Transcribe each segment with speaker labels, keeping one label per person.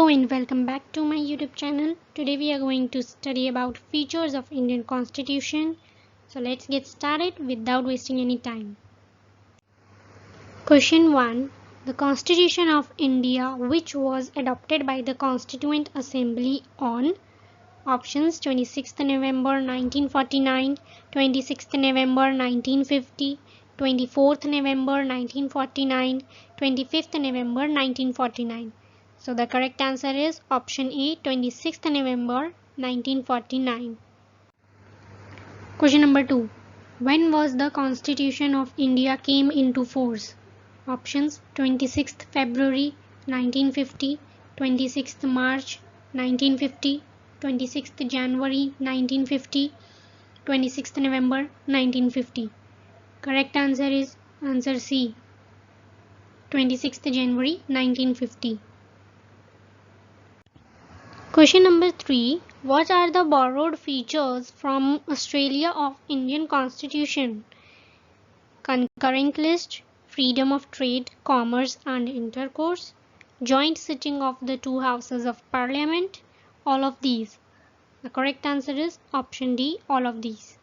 Speaker 1: Hello and welcome back to my YouTube channel. Today we are going to study about features of Indian Constitution. So let's get started without wasting any time. Question 1. The Constitution of India, which was adopted by the Constituent Assembly on options 26th November 1949, 26th November 1950, 24th November 1949, 25th November 1949. So the correct answer is option A, 26th November 1949. Question number 2. When was the Constitution of India came into force? Options 26th February 1950, 26th March 1950, 26th January 1950, 26th November 1950. Correct answer is answer C, 26th January 1950. Question number 3. What are the borrowed features from Australia of Indian Constitution? Concurrent list, freedom of trade, commerce and intercourse, joint sitting of the two houses of parliament, all of these. The correct answer is option D, all of these.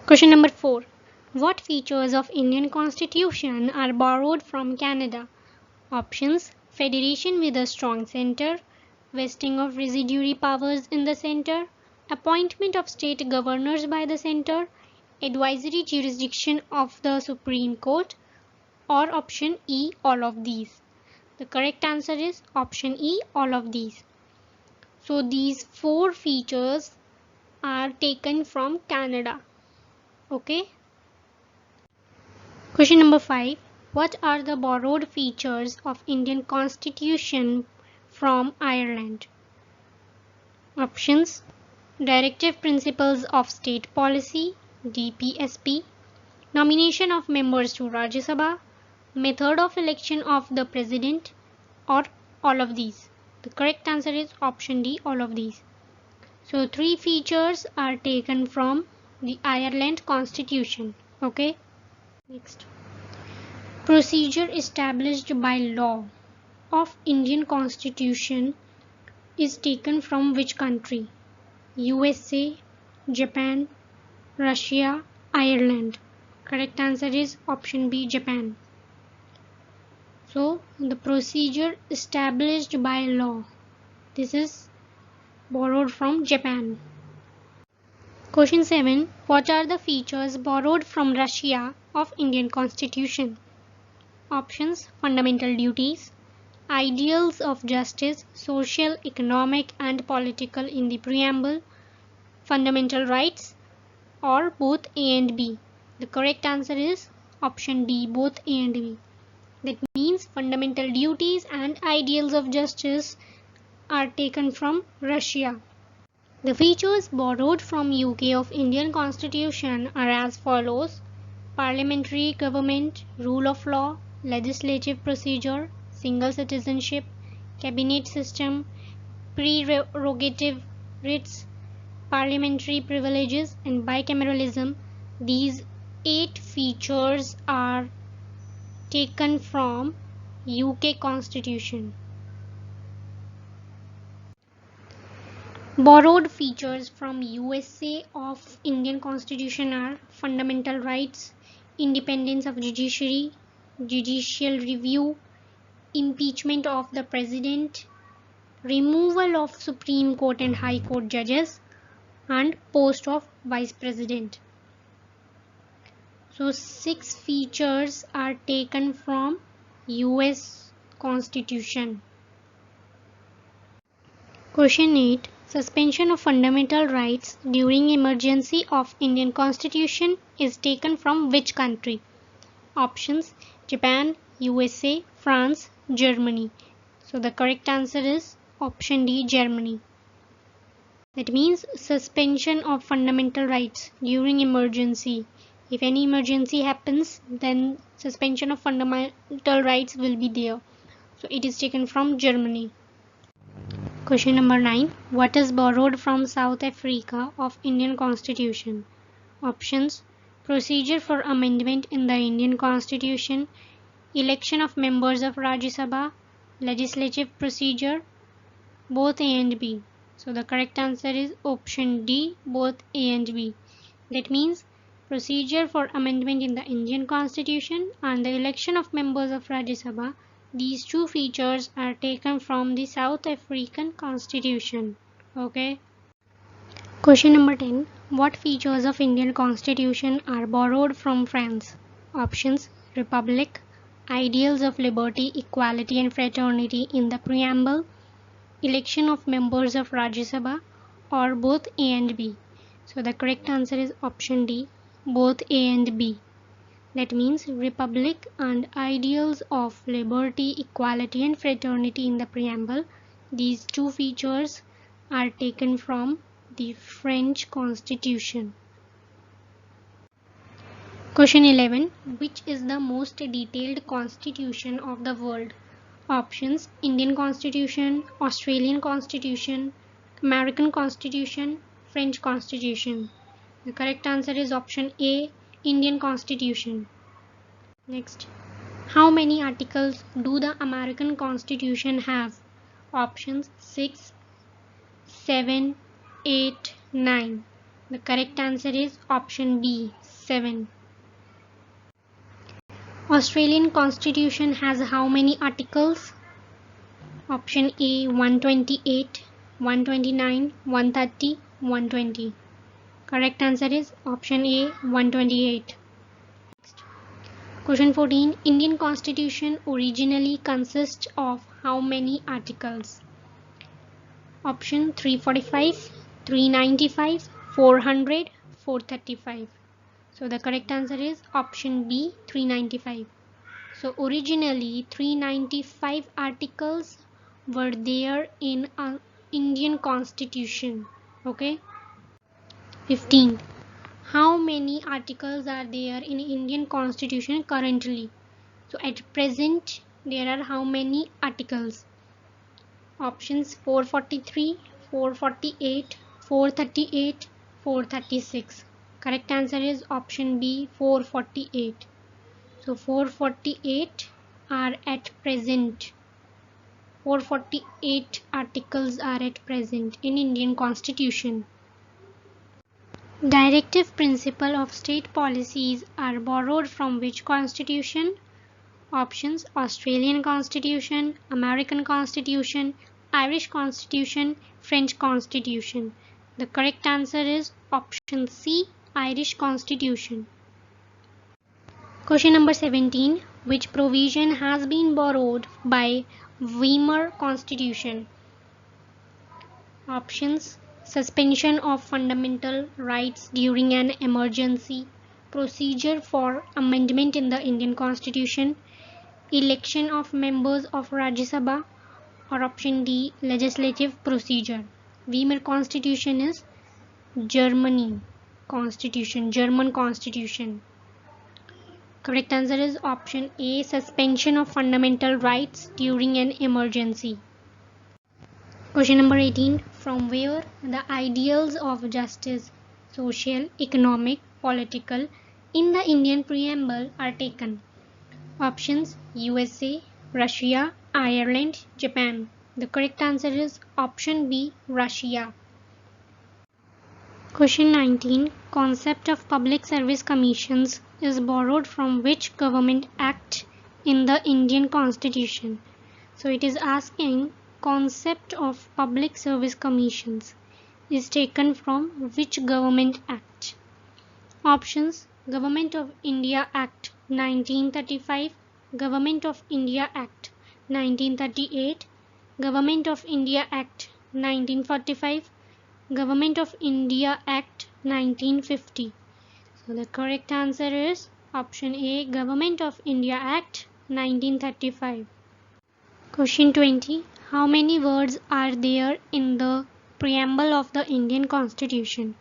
Speaker 1: Question number 4. What features of Indian Constitution are borrowed from Canada? Options: federation with a strong centre, vesting of residuary powers in the centre, appointment of state governors by the centre, advisory jurisdiction of the Supreme Court, or option E, all of these. The correct answer is option E, all of these. So these 4 features are taken from Canada. Okay. Question number 5. What are the borrowed features of Indian Constitution from Ireland? Options: Directive Principles of State Policy, DPSP, nomination of members to Rajya Sabha, method of election of the President, or all of these. The correct answer is option D, all of these. So 3 features are taken from the Ireland Constitution. Okay. Next. Procedure established by law of Indian Constitution is taken from which country? USA, Japan, Russia, Ireland. Correct answer is option B, Japan. So the procedure established by law, this is borrowed from Japan. Question 7. What are the features borrowed from Russia of Indian Constitution? Options: fundamental duties, ideals of justice, social, economic and political in the preamble, fundamental rights, or both A and B. The correct answer is option D, both A and B. That means fundamental duties and ideals of justice are taken from Russia. The features borrowed from UK of Indian Constitution are as follows: parliamentary government, rule of law, legislative procedure, single citizenship, cabinet system, prerogative writs, parliamentary privileges and bicameralism. These 8 features are taken from UK Constitution. Borrowed features from USA of Indian Constitution are fundamental rights, independence of judiciary, judicial review, impeachment of the president, removal of Supreme Court and High Court judges, and post of vice president. So 6 features are taken from US Constitution. Question 8. Suspension of fundamental rights during emergency of Indian Constitution is taken from which country? Options: Japan, USA, France, Germany. So the correct answer is option D, Germany. That means suspension of fundamental rights during emergency. If any emergency happens, then suspension of fundamental rights will be there. So it is taken from Germany. Question number 9. What is borrowed from South Africa of Indian Constitution? Options: procedure for amendment in the Indian Constitution, election of members of Rajya Sabha, legislative procedure, both A and B. So the correct answer is option D, both A and B. That means procedure for amendment in the Indian Constitution and the election of members of Rajya Sabha. These two features are taken from the South African Constitution. Okay. Question number 10. What features of Indian Constitution are borrowed from France? Options: Republic, ideals of liberty, equality and fraternity in the preamble, election of members of Rajya Sabha, or both A and B. So the correct answer is option D, both A and B. That means Republic and ideals of liberty, equality and fraternity in the preamble. These two features are taken from the French Constitution. Question 11. Which is the most detailed constitution of the world? Options: Indian Constitution, Australian Constitution, American Constitution, French Constitution. The correct answer is option A, Indian Constitution. Next. How many articles do the American Constitution have? Options: 6, 7, 8, 9. The correct answer is option B, 7. Australian Constitution has how many articles? Option A, 128, 129, 130, 120. Correct answer is option A, 128. Next. Question 14. Indian Constitution originally consists of how many articles? Option 345, 395, 400, 435. So the correct answer is option B, 395. So originally 395 articles were there in Indian Constitution. Okay. 15. How many articles are there in Indian Constitution currently? So at present there are how many articles? Options: 443, 448, 438, 436. Correct answer is option B, 448. So 448 are at present. 448 articles are at present in Indian Constitution. Directive principle of state policies are borrowed from which constitution? Options: Australian Constitution, American Constitution, Irish Constitution, French Constitution. The correct answer is option C, Irish Constitution. Question number 17. Which provision has been borrowed by Weimar Constitution? Options: suspension of fundamental rights during an emergency, procedure for amendment in the Indian Constitution, election of members of Rajya Sabha, or option D, legislative procedure. Weimar Constitution is German Constitution. Correct answer is option A, suspension of fundamental rights during an emergency. Question number 18. From where the ideals of justice, social, economic, political in the Indian preamble are taken? Options: USA, Russia, Ireland, Japan. The correct answer is option B, Russia. Question 19. Concept of public service commissions is borrowed from which government act in the Indian Constitution? So it is asking concept of public service commissions is taken from which government act? Options: Government of India Act 1935, Government of India Act 1938, Government of India Act 1945, Government of India Act 1950. So the correct answer is option A, Government of India Act 1935. Question 20. How many words are there in the preamble of the Indian Constitution?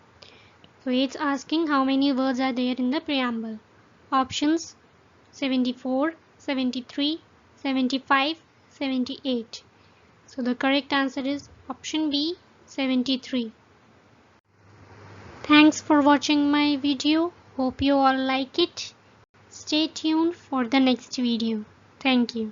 Speaker 1: So it's asking how many words are there in the preamble. Options: 74, 73, 75, 78. So the correct answer is option B, 73. Thanks for watching my video. Hope you all like it. Stay tuned for the next video. Thank you.